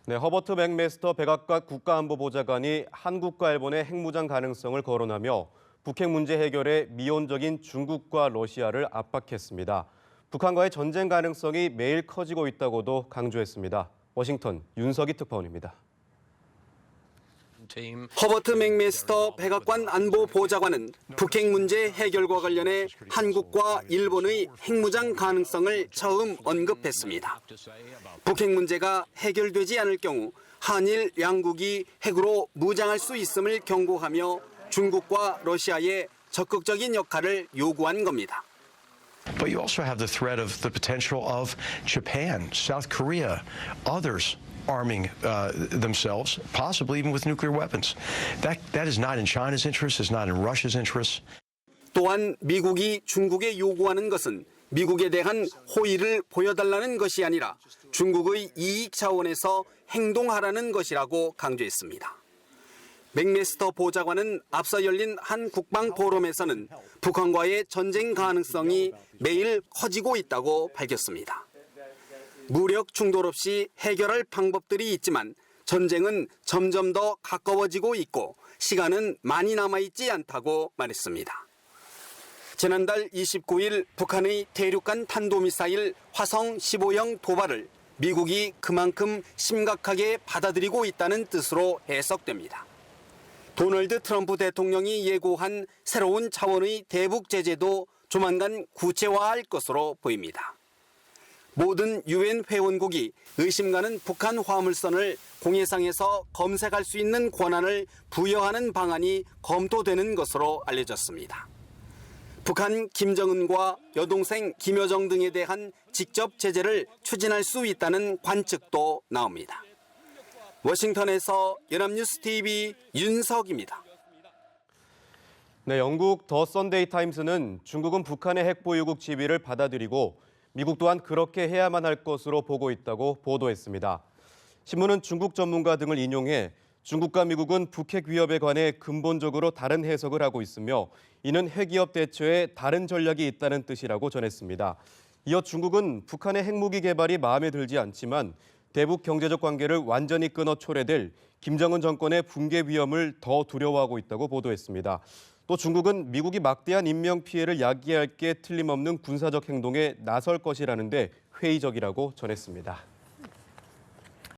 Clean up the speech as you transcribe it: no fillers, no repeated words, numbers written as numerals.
네, 허버트 맥메스터 백악관 국가안보보좌관이 한국과 일본의 핵무장 가능성을 거론하며 북핵 문제 해결에 미온적인 중국과 러시아를 압박했습니다. 북한과의 전쟁 가능성이 매일 커지고 있다고도 강조했습니다. 워싱턴 윤석희 특파원입니다. 허버트 맥메스터 백악관 안보보좌관은 북핵 문제 해결과 관련해 한국과 일본의 핵무장 가능성을 처음 언급했습니다. 북핵 문제가 해결되지 않을 경우 한일 양국이 핵으로 무장할 수 있음을 경고하며 중국과 러시아의 적극적인 역할을 요구한 겁니다. But you also have the threat of the potential of Japan, South Korea, others arming themselves, possibly even with nuclear weapons. That is not in China's interest, is not in Russia's interest. 또한 미국이 중국에 요구하는 것은 미국에 대한 호의를 보여달라는 것이 아니라 중국의 이익 차원에서 행동하라는 것이라고 강조했습니다. 맥메스터 보좌관은 앞서 열린 한 국방 포럼에서는 북한과의 전쟁 가능성이 매일 커지고 있다고 밝혔습니다. 무력 충돌 없이 해결할 방법들이 있지만 전쟁은 점점 더 가까워지고 있고 시간은 많이 남아있지 않다고 말했습니다. 지난달 29일 북한의 대륙간 탄도미사일 화성 15형 도발을 미국이 그만큼 심각하게 받아들이고 있다는 뜻으로 해석됩니다. 도널드 트럼프 대통령이 예고한 새로운 차원의 대북 제재도 조만간 구체화할 것으로 보입니다. 모든 유엔 회원국이 의심 가는 북한 화물선을 공해상에서 검색할 수 있는 권한을 부여하는 방안이 검토되는 것으로 알려졌습니다. 북한 김정은과 여동생 김여정 등에 대한 직접 제재를 추진할 수 있다는 관측도 나옵니다. 워싱턴에서 연합뉴스 TV 윤석입니다. 네, 영국 더 선데이 타임스는 중국은 북한의 핵 보유국 지위를 받아들이고 미국 또한 그렇게 해야만 할 것으로 보고 있다고 보도했습니다. 신문은 중국 전문가 등을 인용해 중국과 미국은 북핵 위협에 관해 근본적으로 다른 해석을 하고 있으며 이는 핵위협 대처에 다른 전략이 있다는 뜻이라고 전했습니다. 이어 중국은 북한의 핵무기 개발이 마음에 들지 않지만 대북 경제적 관계를 완전히 끊어 초래될 김정은 정권의 붕괴 위험을 더 두려워하고 있다고 보도했습니다. 또 중국은 미국이 막대한 인명 피해를 야기할 게 틀림없는 군사적 행동에 나설 것이라는데 회의적이라고 전했습니다.